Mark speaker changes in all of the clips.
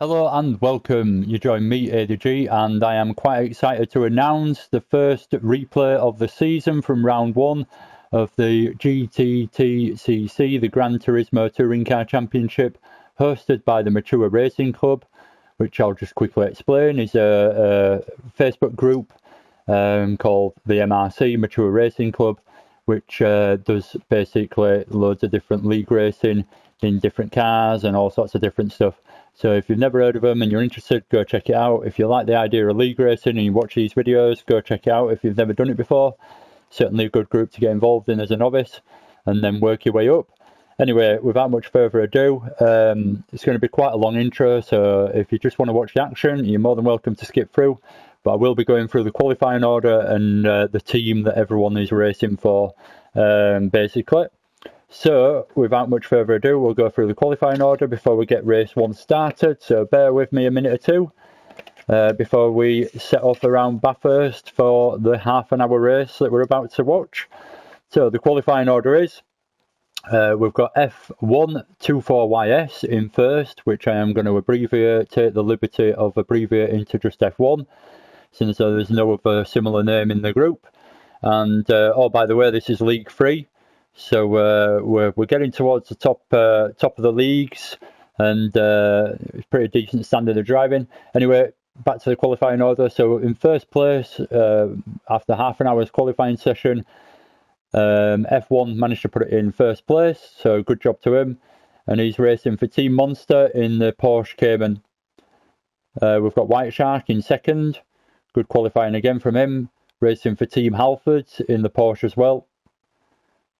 Speaker 1: Hello and welcome. You join me, ADG, and I am quite excited to announce the first replay of the season from round one of the GTTCC, the Gran Turismo Touring Car Championship, hosted by the Mature Racing Club, which I'll just quickly explain is a Facebook group called the MRC, Mature Racing Club, which does basically loads of different league racing in different cars and all sorts of different stuff. So if you've never heard of them and you're interested, go check it out. If you like the idea of league racing and you watch these videos, go check it out. If you've never done it before, certainly a good group to get involved in as a novice and then work your way up. Anyway, without much further ado, it's going to be quite a long intro, so if you just want to watch the action, you're more than welcome to skip through. But I will be going through the qualifying order and the team that everyone is racing for, basically. So, without much further ado, we'll go through the qualifying order before we get race one started. So bear with me a minute or two before we set off around Bathurst for the half-an-hour race that we're about to watch. So the qualifying order is, we've got F124YS in first, which I am going to take the liberty of abbreviating to just F1, since there's no other similar name in the group. And, oh, by the way, this is League 3. So we're getting towards the top of the leagues, and it's pretty decent standard of driving. Anyway, back to the qualifying order. So in first place, after half an hour's qualifying session, F1 managed to put it in first place. So good job to him. And he's racing for Team Monster in the Porsche Cayman. We've got White Shark in second. Good qualifying again from him. Racing for Team Halford in the Porsche as well.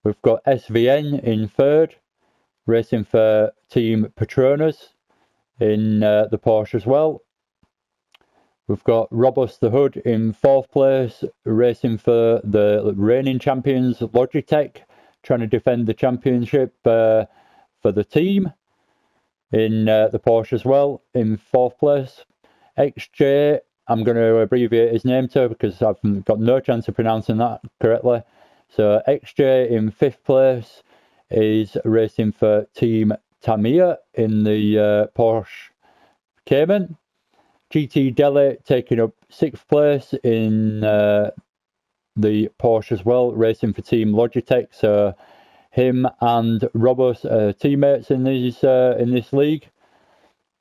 Speaker 1: We've got SVN in third, racing for Team Petronas in the Porsche as well. We've got Robust the Hood in fourth place, racing for the reigning champions Logitech, trying to defend the championship for the team in the Porsche as well, in fourth place. XJ, I'm going to abbreviate his name too because I've got no chance of pronouncing that correctly. So XJ in fifth place is racing for Team Tamiya in the Porsche Cayman. GT Delhi taking up sixth place in the Porsche as well, racing for Team Logitech. So him and Robus are teammates in this league.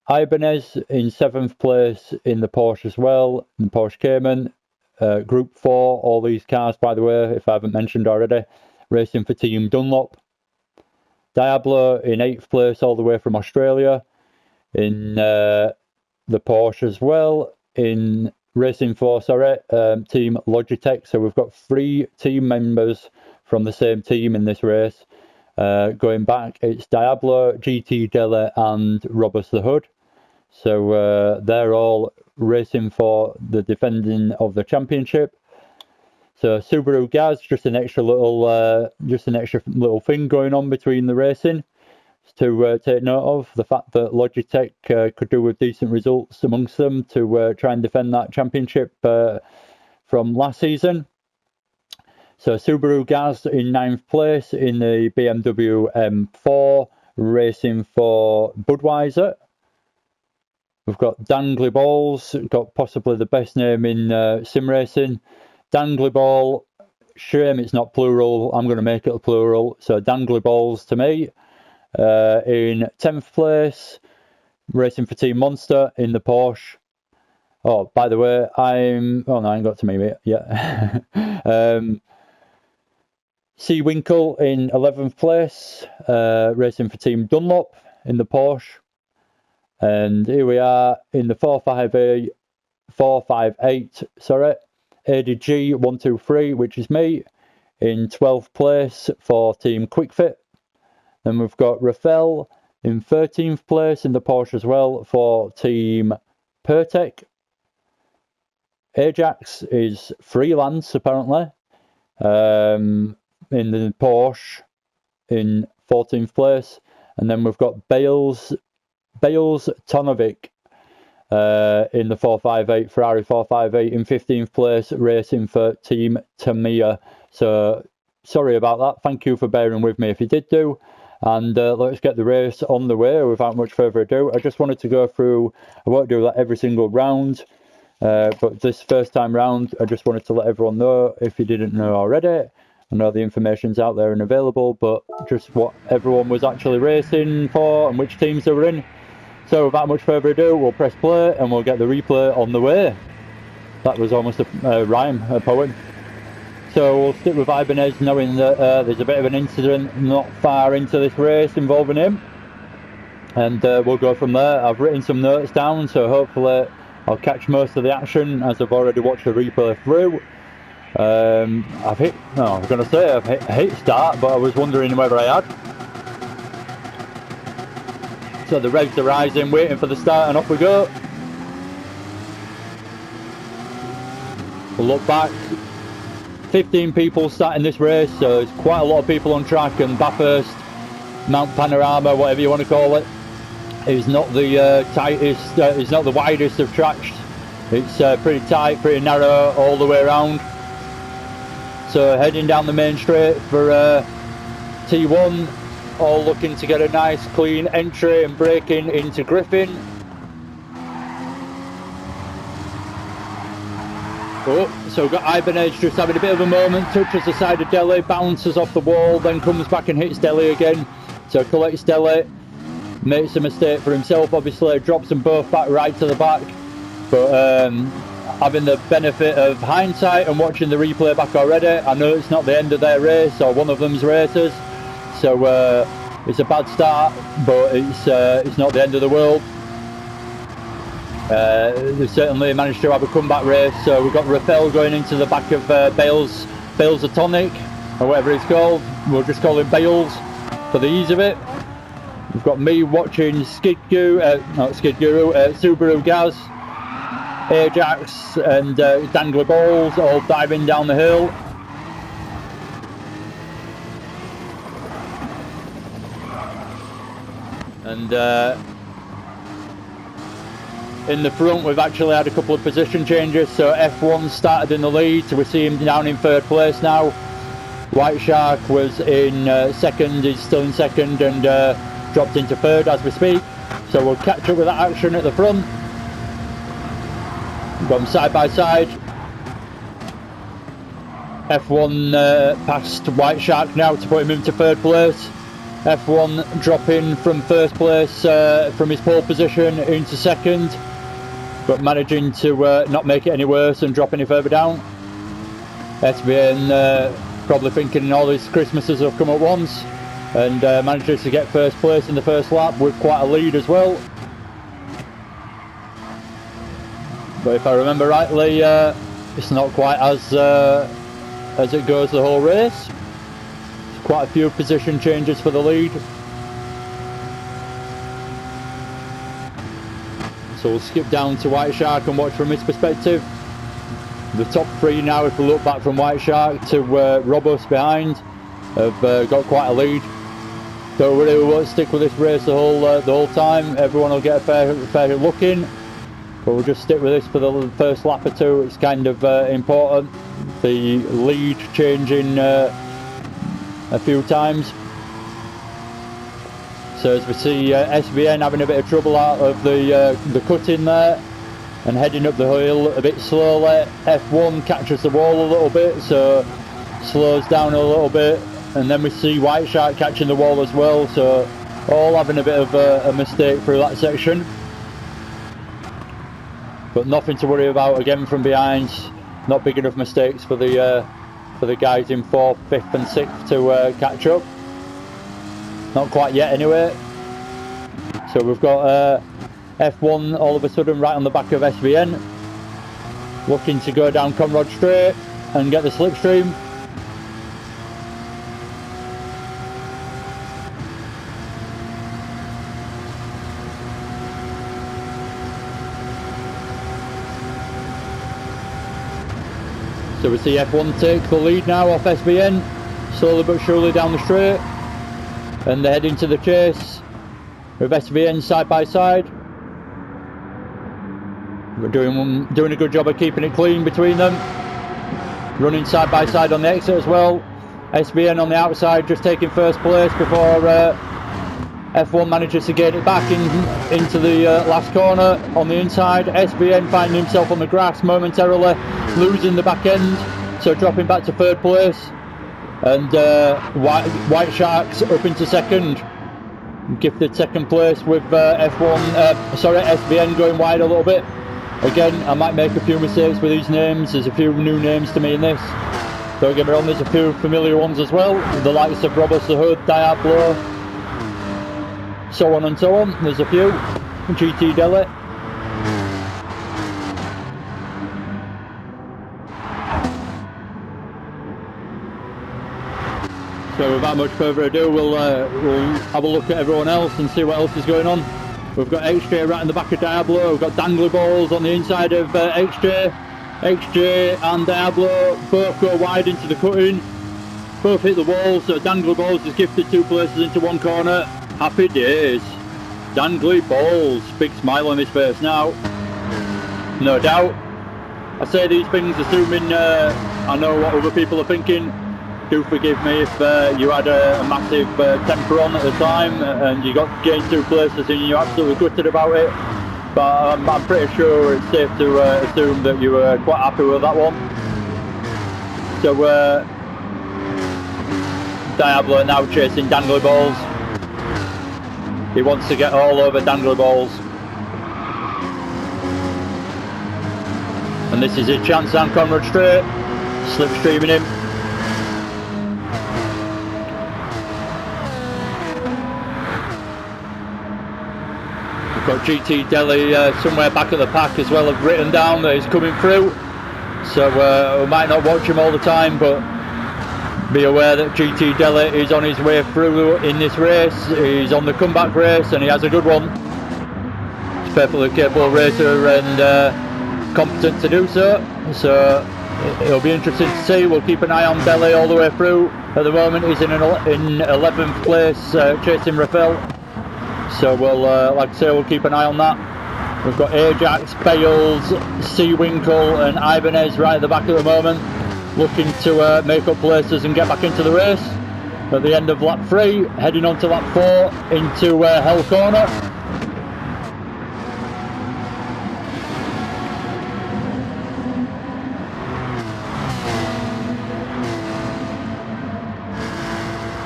Speaker 1: Ibanez in seventh place in the Porsche as well, in the Porsche Cayman. Group 4, all these cars, by the way, if I haven't mentioned already, racing for Team Dunlop. Diablo in 8th place, all the way from Australia, in the Porsche as well, in racing for, Team Logitech. So we've got 3 team members from the same team in this race. Going back, it's Diablo, GT Delhi, and Robust the Hood. So they're all racing for the defending of the championship. So Subaru Gaz, just an extra little thing going on between the racing to take note of. The fact that Logitech could do with decent results amongst them to try and defend that championship from last season. So Subaru Gaz in 9th place in the BMW M4, racing for Budweiser. We've got Dangly Balls, got possibly the best name in sim racing. Dangly Ball, shame it's not plural, I'm going to make it a plural. So Dangly Balls to me. In 10th place, racing for Team Monster in the Porsche. Oh, by the way, I ain't got to me yet. C. Winkle in 11th place, racing for Team Dunlop in the Porsche. And here we are in the 458, ADG 123, which is me, in 12th place for Team Quickfit. Then we've got Rafael in 13th place in the Porsche as well for Team Pertec. Ajax is freelance apparently in the Porsche in 14th place. And then we've got Bales Tonovic in the 458, Ferrari 458 in 15th place, racing for Team Tamiya. So sorry about that. Thank you for bearing with me if you did do. and let's get the race on the way without much further ado. I just wanted to go through, I won't do that every single round, but this first time round I just wanted to let everyone know, if you didn't know already. I know the information's out there and available, but just what everyone was actually racing for and which teams they were in. So without much further ado, we'll press play and we'll get the replay on the way. That was almost a rhyme, a poem. So we'll stick with Ibanez, knowing that there's a bit of an incident not far into this race involving him. And we'll go from there. I've written some notes down, so hopefully I'll catch most of the action as I've already watched the replay through. I've hit start, but I was wondering whether I had. So the revs are rising, waiting for the start, and off we go. We'll look back. 15 people starting this race, so there's quite a lot of people on track, and Bathurst, Mount Panorama, whatever you want to call it, is not the tightest, is not the widest of tracks. It's pretty tight, pretty narrow all the way around. So heading down the main straight for T1, all looking to get a nice clean entry and braking into Griffin. Oh, so we've got Ibanez just having a bit of a moment, touches the side of Delhi, bounces off the wall, then comes back and hits Delhi again. So collects Delhi, makes a mistake for himself obviously, drops them both back right to the back. But having the benefit of hindsight and watching the replay back already, I know it's not the end of their race or one of them's races. So it's a bad start, but it's not the end of the world. They certainly managed to have a comeback race. So we've got Rafael going into the back of Bales Atonic, or whatever it's called. We'll just call him Bales for the ease of it. We've got me watching Subaru Gaz, Ajax and Dangler Balls all diving down the hill. And in the front we've actually had a couple of position changes. So F1 started in the lead, so we see him down in third place now. White Shark was in second, he's still in second, and dropped into third as we speak. So we'll catch up with that action at the front. We've got them side by side. F1 past White Shark now to put him into third place. F1 dropping from first place from his pole position into second, but managing to not make it any worse and drop any further down. SBN probably thinking all these Christmases have come at once, and manages to get first place in the first lap with quite a lead as well. But if I remember rightly, it's not quite as it goes the whole race. Quite a few position changes for the lead. So we'll skip down to White Shark and watch from his perspective. The top three now, if we look back from White Shark to Robust behind, have got quite a lead. Don't worry, we won't stick with this race the whole time. Everyone will get a fair look in, but we'll just stick with this for the first lap or two. It's kind of important. The lead changing a few times. So as we see SBN having a bit of trouble out of the cut in there and heading up the hill a bit slowly. F1 catches the wall a little bit, so slows down a little bit, and then we see White Shark catching the wall as well, so all having a bit of a mistake through that section, but nothing to worry about again from behind. Not big enough mistakes for the guys in 4th, 5th and 6th to catch up. Not quite yet anyway. So we've got F1 all of a sudden right on the back of SVN, looking to go down Conrod Straight and get the slipstream. So we see F1 take the lead now off SBN, slowly but surely down the straight, and they're heading to the chase with SBN side by side. We're doing a good job of keeping it clean between them, running side by side on the exit as well. SBN on the outside, just taking first place before F1 manages to get it back into the last corner on the inside. SBN finding himself on the grass momentarily, losing the back end, so dropping back to third place. And White Sharks up into second, gifted second place with SBN going wide a little bit. Again, I might make a few mistakes with these names. There's a few new names to me in this. Don't get me wrong, there's a few familiar ones as well. The likes of Roberts the Hood, Diablo, so on and so on. There's a few. GT Delhi. So without much further ado, we'll have a look at everyone else and see what else is going on. We've got HJ right in the back of Diablo. We've got Dangly Balls on the inside of HJ. HJ and Diablo both go wide into the cutting. Both hit the wall, so Dangly Balls is gifted 2 places into one corner. Happy days. Dangly Balls. Big smile on his face now. No doubt. I say these things assuming I know what other people are thinking. Do forgive me if you had a massive temper on at the time and you got gained 2 places and you're absolutely gutted about it. But I'm pretty sure it's safe to assume that you were quite happy with that one. So Diablo now chasing Dangly Balls. He wants to get all over Dangly Balls. And this is his chance down Conrad Straight. Slipstreaming him. Got GT Delhi somewhere back at the pack as well, have written down that he's coming through, so we might not watch him all the time, but be aware that GT Delhi is on his way through in this race. He's on the comeback race and he has a good one. He's a perfectly capable racer and competent to do so, so it'll be interesting to see. We'll keep an eye on Delhi all the way through. At the moment he's in 11th place chasing Rafael. So we'll, like I say, we'll keep an eye on that. We've got Ajax, Bales, Seawinkle and Ibanez right at the back at the moment, looking to make up places and get back into the race. At the end of lap 3, heading on to lap 4 into Hell Corner.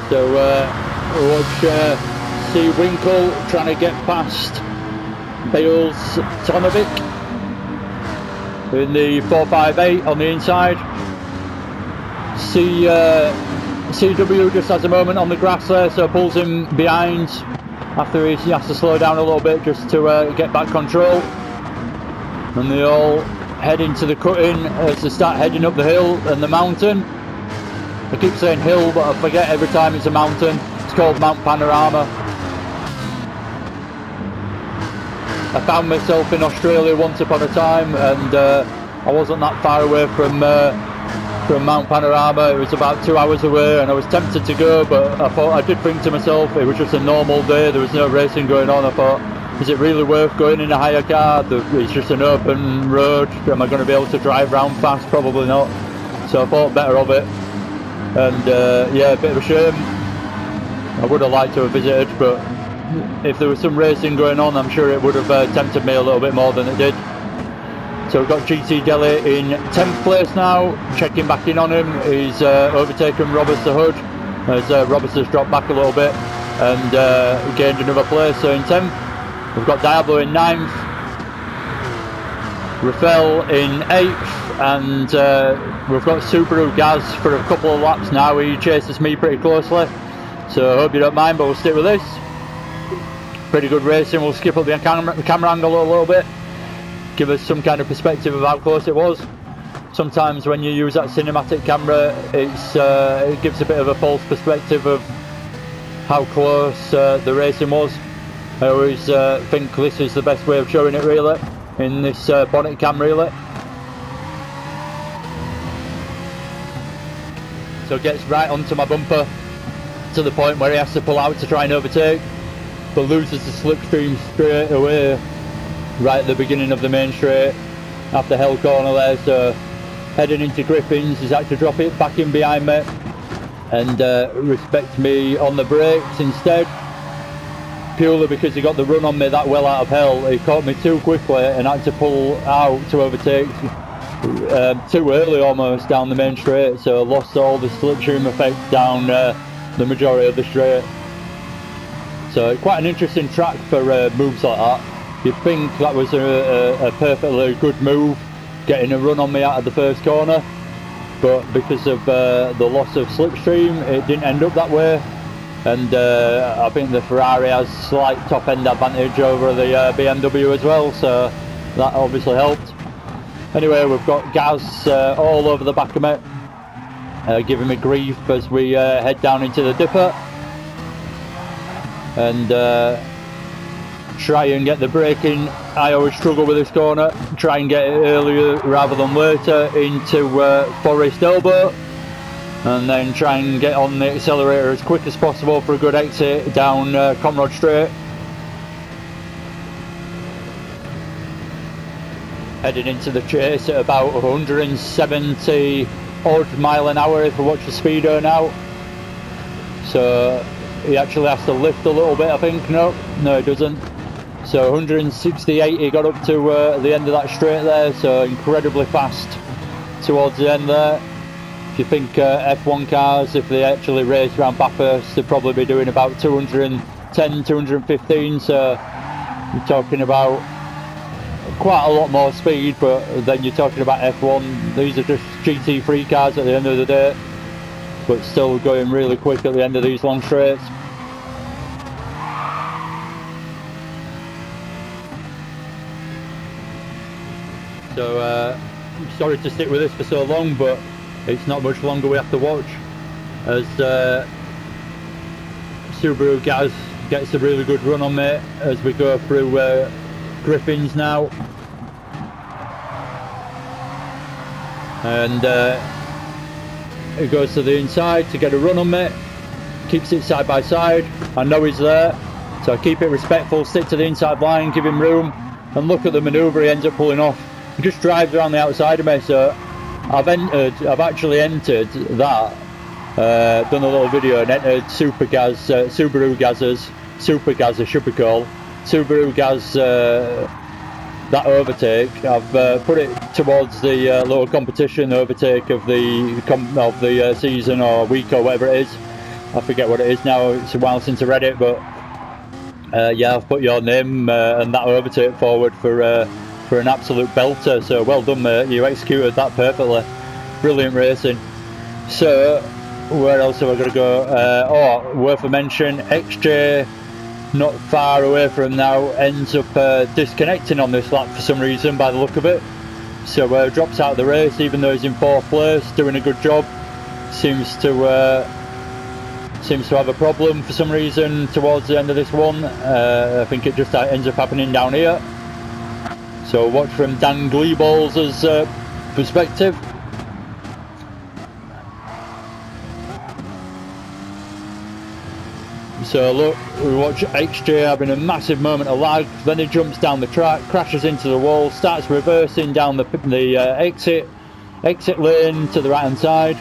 Speaker 1: So watch Seawinkle trying to get past Bales Tonovic in the 458 on the inside. CW just has a moment on the grass there, so pulls him behind after he has to slow down a little bit just to get back control. And they all head into the cutting as they start heading up the hill and the mountain. I keep saying hill, but I forget every time it's a mountain. It's called Mount Panorama. I found myself in Australia once upon a time, and I wasn't that far away from Mount Panorama. It was about 2 hours away, and I was tempted to go, but I did think to myself, it was just a normal day. There was no racing going on. I thought, is it really worth going in a hire car? It's just an open road. Am I going to be able to drive round fast? Probably not. So I thought better of it, and yeah, a bit of a shame. I would have liked to have visited, but if there was some racing going on, I'm sure it would have tempted me a little bit more than it did. So we've got GT Delhi in 10th place now, checking back in on him. He's overtaken Roberts the Hood, as Roberts has dropped back a little bit and gained another place, so in 10th. We've got Diablo in 9th, Rafael in 8th, and we've got Subaru Gaz for a couple of laps now. He chases me pretty closely, so I hope you don't mind, but we'll stick with this. Pretty good racing. We'll skip up the camera angle a little bit, give us some kind of perspective of how close it was. Sometimes when you use that cinematic camera, it gives a bit of a false perspective of how close the racing was. I always think this is the best way of showing it, really, in this bonnet cam, really. So it gets right onto my bumper to the point where he has to pull out to try and overtake, but loses the slipstream straight away right at the beginning of the main straight after Hell Corner there. So heading into Griffins, he's had to drop it back in behind me, and respect me on the brakes instead, purely because he got the run on me that well out of hell. He caught me too quickly and had to pull out to overtake too early almost down the main straight, so lost all the slipstream effect down the majority of the straight. So quite an interesting track for moves like that. You'd think that was a perfectly good move, getting a run on me out of the first corner, but because of the loss of slipstream it didn't end up that way, and I think the Ferrari has slight top end advantage over the BMW as well, so that obviously helped. Anyway, we've got Gaz all over the back of me, giving me grief as we head down into the dipper, and try and get the braking. I always struggle with this corner, try and get it earlier rather than later into Forest Elbow, and then try and get on the accelerator as quick as possible for a good exit down Conrod Straight. Heading into the chase at about 170 odd mile an hour if I watch the speedo now. So he actually has to lift a little bit, I think. No he doesn't. So 168 he got up to the end of that straight there, so incredibly fast towards the end there. If you think F1 cars, if they actually race around Bathurst, they'd probably be doing about 210, 215, so you're talking about quite a lot more speed, but then you're talking about F1. These are just GT3 cars at the end of the day, but still going really quick at the end of these long straights. So sorry to stick with this for so long, but it's not much longer we have to watch as Subaru Gaz gets a really good run on me as we go through Griffins now, and he goes to the inside to get a run on me, keeps it side by side. I know he's there, so I keep it respectful, stick to the inside line, give him room, and look at the manoeuvre he ends up pulling off. He just drives around the outside of me, so I've actually entered that, done a little video and entered Subaru Gaz's, Super Gaz should be called, Subaru Gaz, that overtake. I've put it towards the little competition overtake of the season or week or whatever it is. I forget what it is now, it's a while since I read it, but yeah, I've put your name and that overtake forward for an absolute belter, so well done mate, you executed that perfectly. Brilliant racing. So where else have I got to go? Worth a mention, XJ, not far away from now, ends up disconnecting on this lap for some reason by the look of it, so drops out of the race even though he's in 4th place, doing a good job. Seems to have a problem for some reason towards the end of this one. I think it just ends up happening down here, so watch from Dan Gleeball's perspective. So look, we watch XJ having a massive moment of lag, then he jumps down the track, crashes into the wall, starts reversing down the exit lane to the right hand side,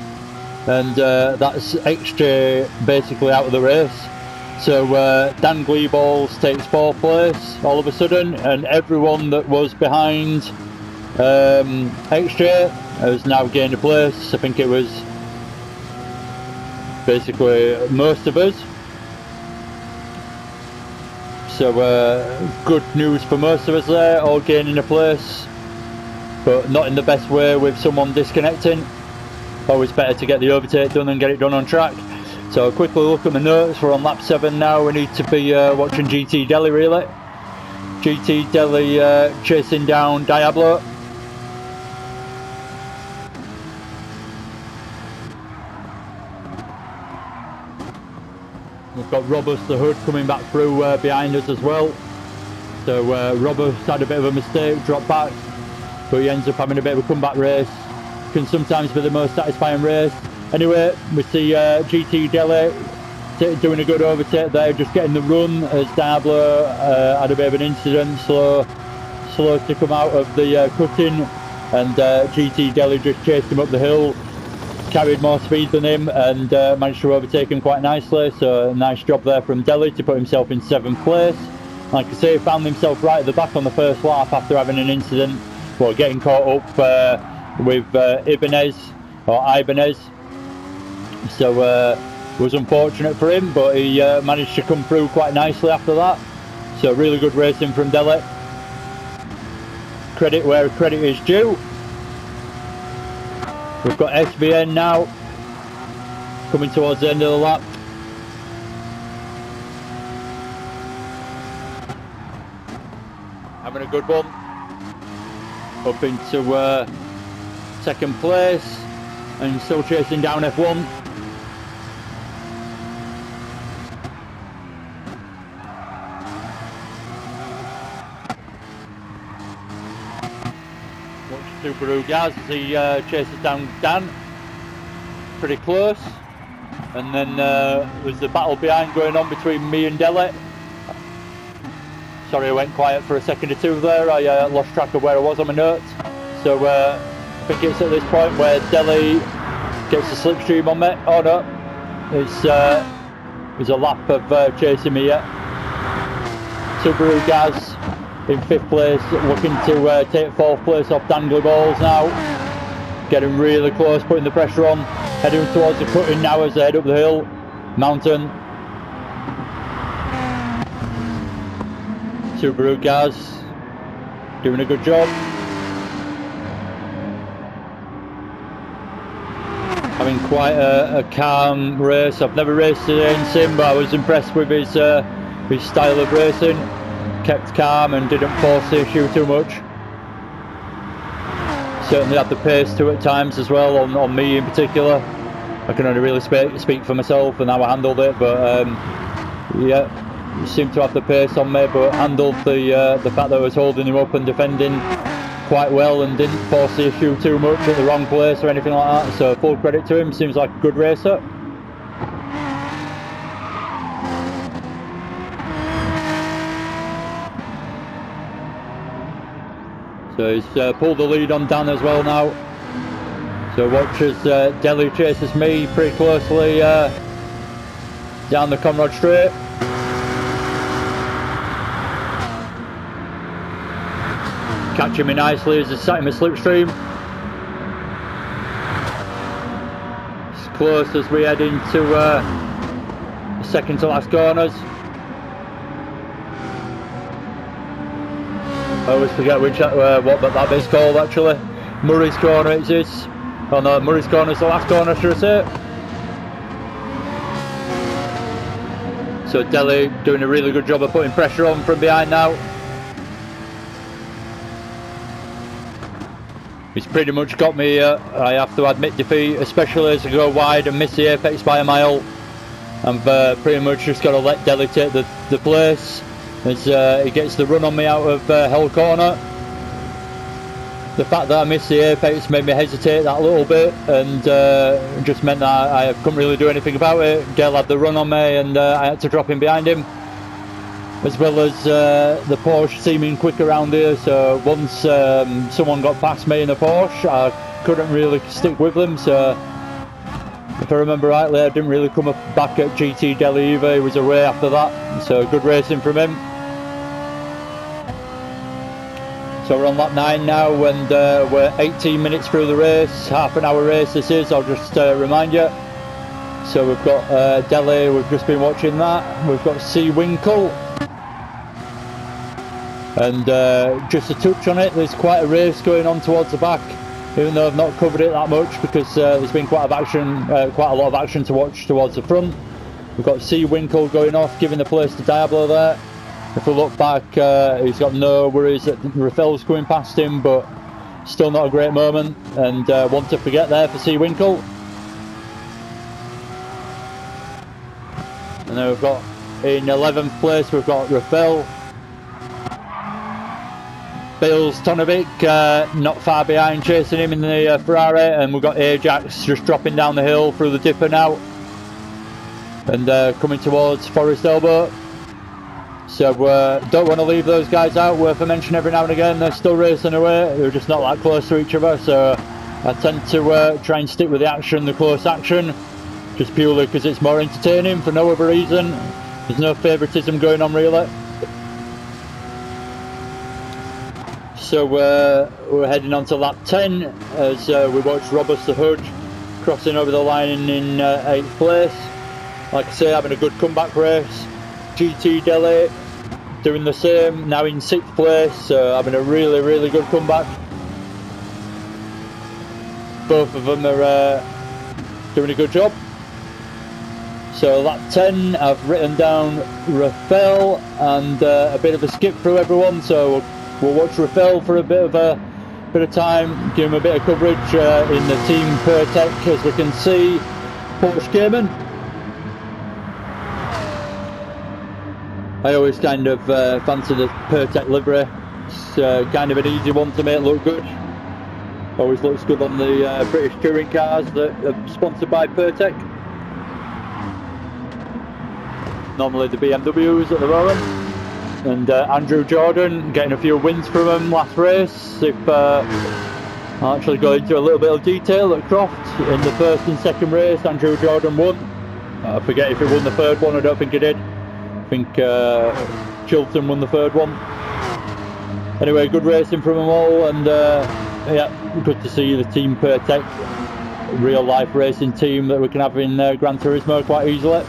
Speaker 1: and that's XJ basically out of the race. So Dan Gleeballs takes 4th place all of a sudden, and everyone that was behind XJ has now gained a place. I think it was basically most of us. So good news for most of us there, all gaining a place, but not in the best way with someone disconnecting. Always better to get the overtake done and get it done on track. So quickly look at my notes, we're on lap 7 now, we need to be watching GT Delhi really. GT Delhi chasing down Diablo. We've got Robust the Hood coming back through behind us as well. So Robust had a bit of a mistake, dropped back, but he ends up having a bit of a comeback race. Can sometimes be the most satisfying race. Anyway, we see GT Delhi doing a good overtake there, just getting the run as Diablo had a bit of an incident, slow to come out of the cutting, and GT Delhi just chased him up the hill. carried more speed than him and managed to overtake him quite nicely, so nice job there from Deli to put himself in 7th place. Like I say, found himself right at the back on the first lap after having an incident, well, getting caught up with Ibanez, so it was unfortunate for him, but he managed to come through quite nicely after that, so really good racing from Deli. Credit where credit is due. We've got SVN now coming towards the end of the lap. Having a good one. Up into 2nd place and still chasing down F1. Subaru Gaz as he chases down Dan, pretty close, and then there's the battle behind going on between me and Deli. Sorry, I went quiet for a second or two there. I lost track of where I was on my notes, so I think it's at this point where Deli gets the slipstream on me. Oh no, there's a lap of chasing me yet. Subaru Gaz in 5th place, looking to take 4th place off Dangly Balls now. Getting really close, putting the pressure on. Heading towards the cutting now as they head up the hill. Mountain. Subaru Gaz doing a good job. Having quite a calm race. I've never raced in Sim, but I was impressed with his style of racing. Kept calm and didn't force the issue too much. Certainly had the pace to at times as well, on me in particular. I can only really speak for myself and how I handled it, but yeah, he seemed to have the pace on me, but handled the fact that I was holding him up and defending quite well and didn't force the issue too much at the wrong place or anything like that, so full credit to him. Seems like a good racer. So he's pulled the lead on Dan as well now. So watch as Deli chases me pretty closely down the Conrad Straight. Catching me nicely as he's sat in the slipstream. As close as we head into the 2nd to last corners. I always forget which what that bit's called actually. Murray's corner it is. Oh no, Murray's corner is the last corner, should I say. So Deli doing a really good job of putting pressure on from behind now. He's pretty much got me, I have to admit, defeat, especially as I go wide and miss the apex by a mile. I've pretty much just got to let Deli take the place. As he gets the run on me out of Hell Corner. The fact that I missed the apex made me hesitate that little bit, and just meant that I couldn't really do anything about it. Dale had the run on me and I had to drop in behind him, as well as the Porsche seeming quick around here, so once someone got past me in a Porsche I couldn't really stick with them, so if I remember rightly I didn't really come back at GT Deli either. He was away after that, so good racing from him. So we're on lap 9 now and we're 18 minutes through the race, half an hour race this is, I'll just remind you. So we've got Deli, we've just been watching that, we've got C Winkle. And just to touch on it, there's quite a race going on towards the back, even though I've not covered it that much because there's been quite a lot of action to watch towards the front. We've got C Winkle going off, giving the place to Diablo there. If we look back, he's got no worries that Raffel's coming past him, but still not a great moment, and one to forget there for C Winkle. And then we've got in 11th place, we've got Raffel. Bales Tonovic not far behind, chasing him in the Ferrari, and we've got Ajax just dropping down the hill through the dipper now and coming towards Forest Elbow. So don't want to leave those guys out, worth a mention every now and again. They're still racing away, they're just not that close to each other, so I tend to try and stick with the action, the close action, just purely because it's more entertaining for no other reason. There's no favouritism going on really. So we're heading on to lap 10 as we watch Robust the Hood crossing over the line in 8th place. Like I say, having a good comeback race. GT Delhi doing the same, now in 6th place, so having a really good comeback. Both of them are doing a good job. So lap 10, I've written down Rafael and a bit of a skip through everyone, so we'll watch Rafael for a bit of time, give him a bit of coverage in the Team Pertec. As we can see, Porsche Cayman. I always kind of fancy the Pertec livery. It's kind of an easy one to make look good. Always looks good on the British touring cars that are sponsored by Pertec. Normally the BMWs at the moment. And Andrew Jordan getting a few wins from him last race. If I'll actually go into a little bit of detail at Croft in the first and second race, Andrew Jordan won. I forget if he won the third one, I don't think he did. I think Chilton won the third one. Anyway, good racing from them all, and yeah, good to see the Team Pertec, real life racing team that we can have in Gran Turismo quite easily.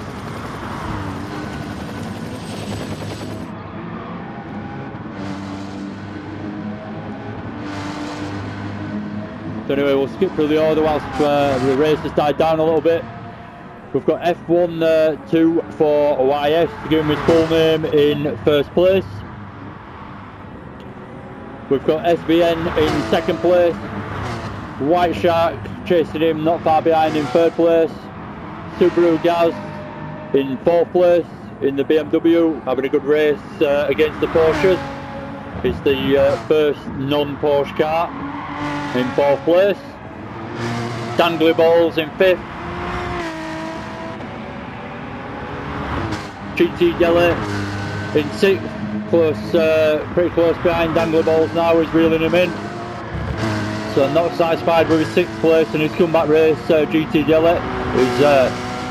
Speaker 1: So anyway, we'll skip through the order whilst the race has died down a little bit. We've got F1 2 for YS, to give him his full name, in first place. We've got SVN in second place. White Shark chasing him not far behind in third place. Subaru Gaz in fourth place in the BMW, having a good race against the Porsches. It's the first non-Porsche car in fourth place. Dangly Balls in fifth. GT Delhi in sixth, pretty close behind Dangly Balls now, he's reeling him in. So not satisfied with his sixth place in his comeback race, GT Delhi.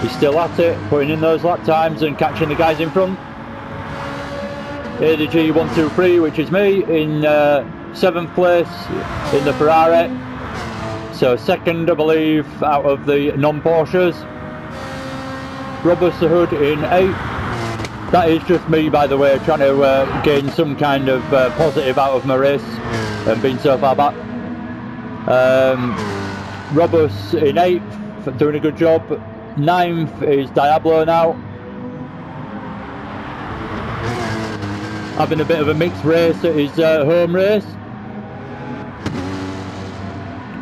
Speaker 1: He's still at it, putting in those lap times and catching the guys in front. ADG 123, which is me, in seventh place in the Ferrari. So second, I believe, out of the non-Porsches. Robust the Hood in eighth. That is just me, by the way, trying to gain some kind of positive out of my race and being so far back. Robust in 8th, doing a good job. 9th is Diablo now. Having a bit of a mixed race at his home race.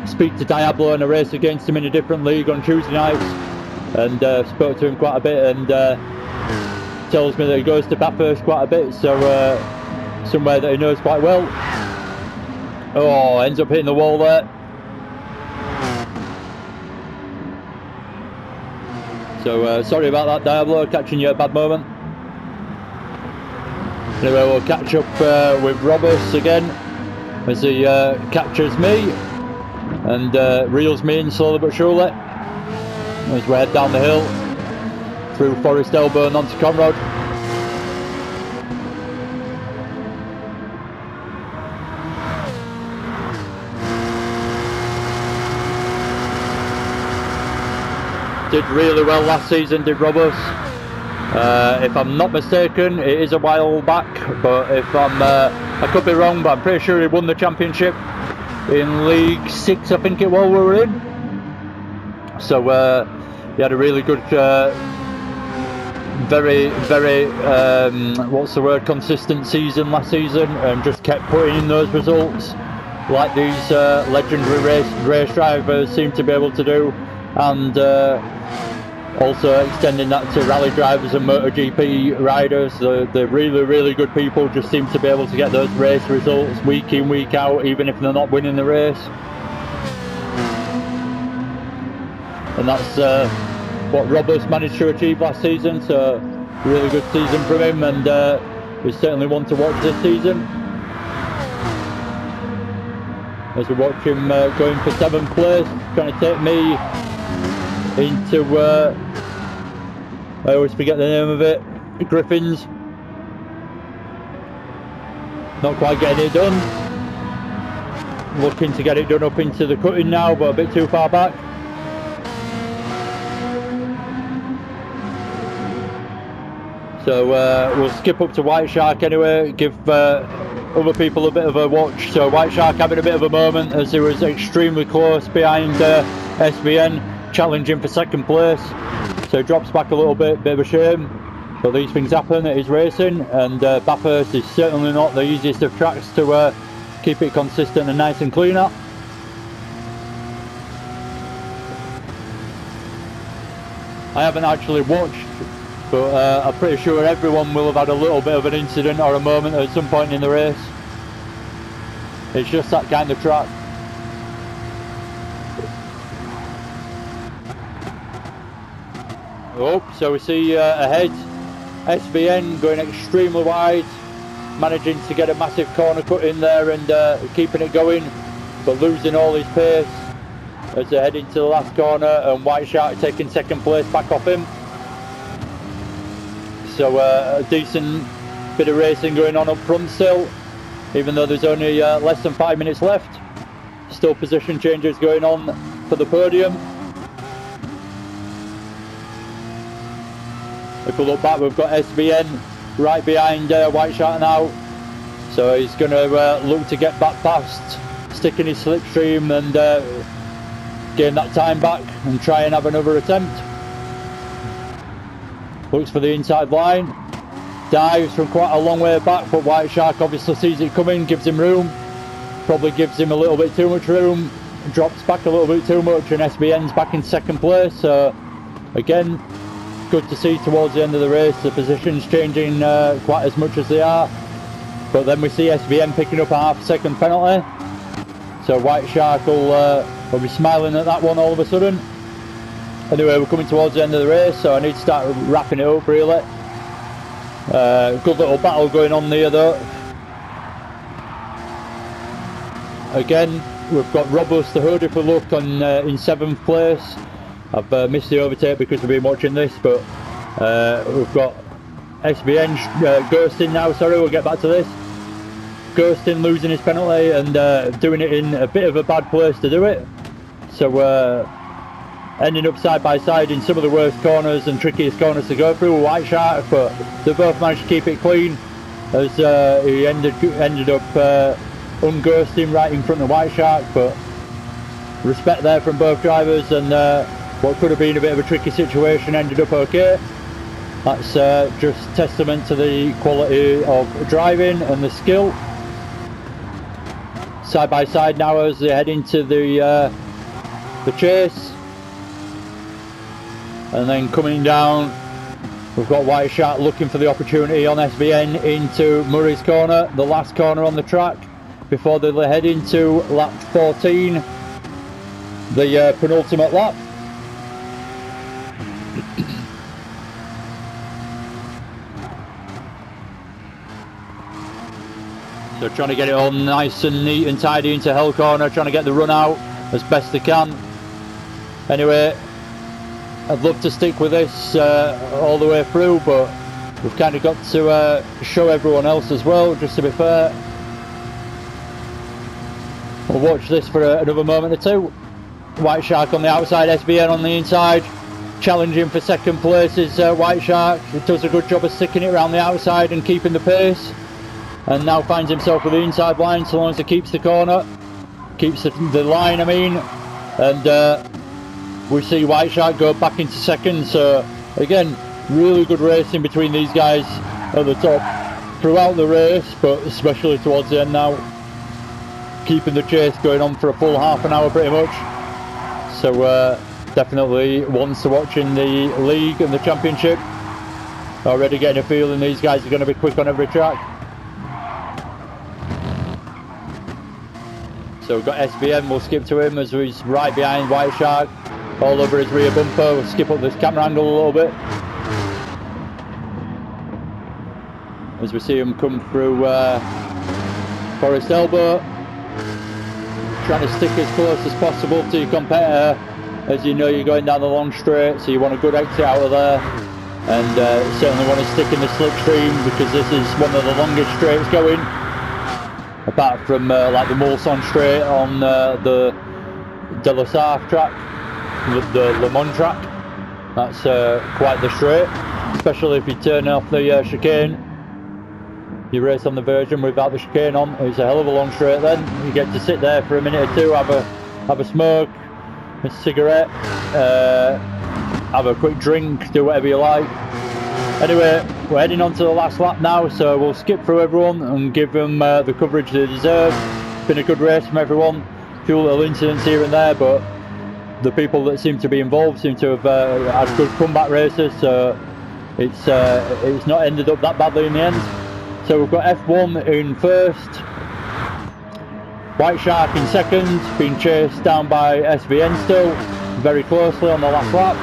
Speaker 1: Speak to Diablo in a race against him in a different league on Tuesday nights, and spoke to him quite a bit, and tells me that he goes to Bathurst quite a bit, so somewhere that he knows quite well. Oh, ends up hitting the wall there. So sorry about that, Diablo, catching you at a bad moment. Anyway, we'll catch up with Robust again as he captures me and reels me in slowly but surely as we head down the hill through Forest Elbow and onto Conrod. Did really well last season, did Robust. If I'm not mistaken, it is a while back, but if I could be wrong, but I'm pretty sure he won the championship in League 6, I think it was, we were in. So he had a really good, very what's the word, consistent season last season, and just kept putting in those results like these legendary race drivers seem to be able to do, and also extending that to rally drivers and MotoGP riders. The really good people just seem to be able to get those race results week in, week out, even if they're not winning the race. And that's what Roberts managed to achieve last season, so really good season from him, and he's certainly one to watch this season. as we watch him going for 7th place, trying to take me into, I always forget the name of it, Griffins. Not quite getting it done. Looking to get it done up into the cutting now, but a bit too far back. So we'll skip up to White Shark anyway, give other people a bit of a watch. So White Shark having a bit of a moment as he was extremely close behind SBN, challenging for 2nd place. So he drops back a little bit of a shame. But these things happen, it is racing, and Bathurst is certainly not the easiest of tracks to keep it consistent and nice and clean at. I haven't actually watched, but I'm pretty sure everyone will have had a little bit of an incident or a moment at some point in the race. It's just that kind of track. Oh, so we see ahead SBN going extremely wide, managing to get a massive corner cut in there and keeping it going, but losing all his pace as they head into the last corner, and White Shark taking 2nd place back off him. So a decent bit of racing going on up front still, even though there's only less than 5 minutes left. Still position changes going on for the podium. If we look back, we've got SBN right behind White Shark now, so he's going to look to get back past, stick in his slipstream and gain that time back and try and have another attempt. Looks for the inside line, dives from quite a long way back, but White Shark obviously sees it coming, gives him room, probably gives him a little bit too much room, drops back a little bit too much, and SBN's back in 2nd place. So again, good to see towards the end of the race the positions changing quite as much as they are, but then we see SBN picking up a half-second penalty, so White Shark will be smiling at that one all of a sudden. Anyway, we're coming towards the end of the race, so I need to start wrapping it up really. Good little battle going on there though. Again, we've got Robust the Hood if we look on in 7th place. I've missed the overtake because we've been watching this, but we've got SBN ghosting now, sorry, we'll get back to this. Ghosting, losing his penalty and doing it in a bit of a bad place to do it. So ending up side by side in some of the worst corners and trickiest corners to go through with White Shark, but they both managed to keep it clean as he ended up unghosting right in front of White Shark, but respect there from both drivers, and what could have been a bit of a tricky situation ended up okay. That's just testament to the quality of driving and the skill. Side by side now as they head into the chase, and then coming down we've got White Shark looking for the opportunity on SBN into Murray's corner, the last corner on the track before they head into lap 14, the penultimate lap. So trying to get it all nice and neat and tidy into Hell Corner, trying to get the run out as best they can. Anyway, I'd love to stick with this all the way through, but we've kind of got to show everyone else as well, just to be fair. We'll watch this for another moment or two. White Shark on the outside, SBN on the inside. Challenging for 2nd place is White Shark. He does a good job of sticking it around the outside and keeping the pace. And now finds himself with the inside line, so long as he keeps the corner. Keeps the line, I mean. And we see White Shark go back into 2nd. So again, really good racing between these guys at the top throughout the race, but especially towards the end now. Keeping the chase going on for a full half an hour pretty much. So definitely ones to watch in the league and the championship. Already getting a feeling these guys are going to be quick on every track. So we've got SBN, we'll skip to him as he's right behind White Shark, all over his rear bumper. We'll skip up this camera angle a little bit as we see him come through Forest Elbow. trying to stick as close as possible to your competitor, as you know you're going down the long straight, so you want a good exit out of there. And certainly want to stick in the slipstream, because this is one of the longest straights going, apart from like the Mulsanne straight on the De La Sarre track, the Le Mans track. That's quite the straight, especially if you turn off the chicane. You race on the version without the chicane on, it's a hell of a long straight. Then you get to sit there for a minute or two, have a smoke, a cigarette, have a quick drink, do whatever you like. Anyway, we're heading on to the last lap now, so we'll skip through everyone and give them the coverage they deserve. It's been a good race from everyone, a few little incidents here and there, but the people that seem to be involved seem to have had good comeback races, so it's not ended up that badly in the end. So we've got F1 in first, White Shark in second, being chased down by SVN still, very closely on the last lap.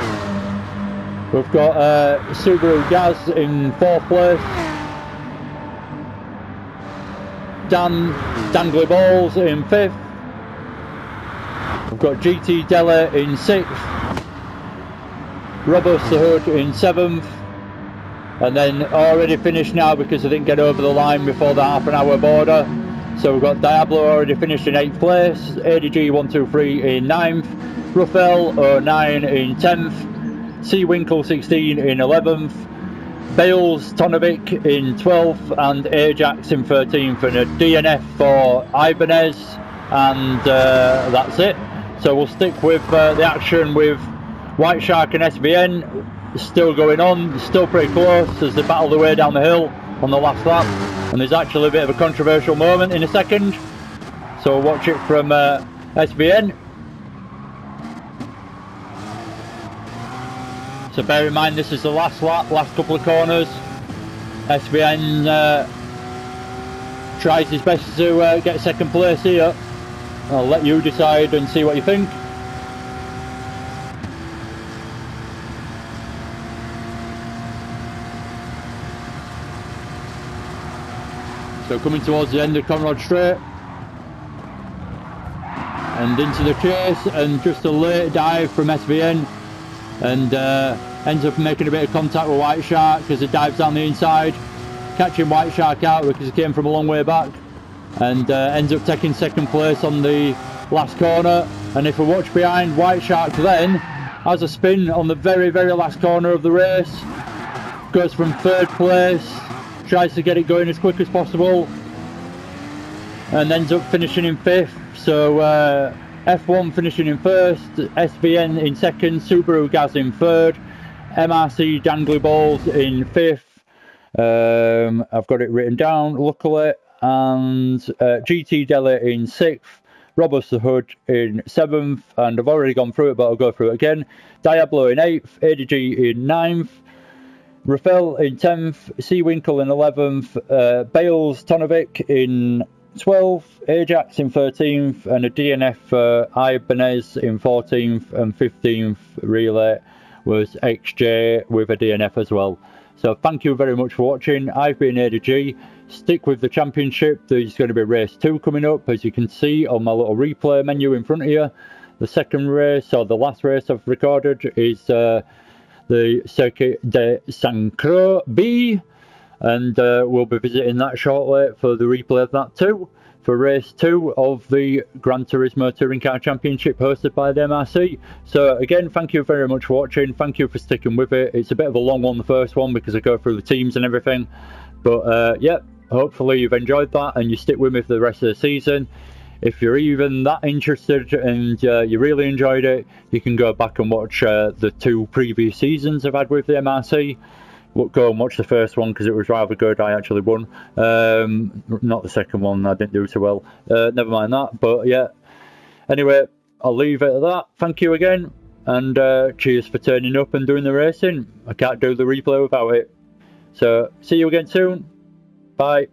Speaker 1: We've got Subaru Gaz in fourth place, Dangly Balls in fifth. We've got GT Della in sixth, Robust the Hood in seventh, and then already finished now because I didn't get over the line before the half an hour border. So we've got Diablo already finished in 8th place, ADG 123 in 9th, Ruffel 09 in 10th, C Winkle 16 in 11th, Bales Tonovic in 12th, and Ajax in 13th, and a DNF for Ibanez, and that's it. So we'll stick with the action with White Shark and SVN still going on, still pretty close as they battle their way down the hill on the last lap. And there's actually a bit of a controversial moment in a second, so we'll watch it from SVN. So bear in mind this is the last lap, last couple of corners. SVN tries his best to get second place here. I'll let you decide and see what you think. So coming towards the end of Conrad Straight and into the chase, and just a late dive from SVN, and ends up making a bit of contact with White Shark as it dives down the inside, catching White Shark out because he came from a long way back, and ends up taking second place on the last corner. And if we watch behind, White Shark then has a spin on the very last corner of the race, goes from third place, tries to get it going as quick as possible, and ends up finishing in fifth. So F1 finishing in first, SVN in second, Subaru Gaz in third, MRC Dangly Balls in fifth, I've got it written down luckily, and GT Della in sixth, Robust the Hood in seventh, and I've already gone through it but I'll go through it again, Diablo in eighth, ADG in ninth, Rafael in 10th, C Winkle in 11th, Bales Tonovic in 12th, Ajax in 13th, and a DNF for Ibanez in 14th, and 15th relay was XJ with a DNF as well. So thank you very much for watching. I've been ADG. Stick with the championship. There's going to be race 2 coming up, as you can see on my little replay menu in front of you. The second race, or the last race I've recorded, is the Circuit de Saint Croix B, and we'll be visiting that shortly for the replay of that too, for race 2 of the Gran Turismo Touring Car Championship hosted by the MRC. So again, thank you very much for watching, thank you for sticking with it. It's a bit of a long one, the first one, because I go through the teams and everything, but yeah, hopefully you've enjoyed that and you stick with me for the rest of the season. If you're even that interested and you really enjoyed it, you can go back and watch the 2 previous seasons I've had with the MRC. Go and watch the first one because it was rather good. I actually won. Not the second one, I didn't do so well. Never mind that, but yeah. Anyway, I'll leave it at that. Thank you again, and cheers for turning up and doing the racing. I can't do the replay without it. So, see you again soon. Bye.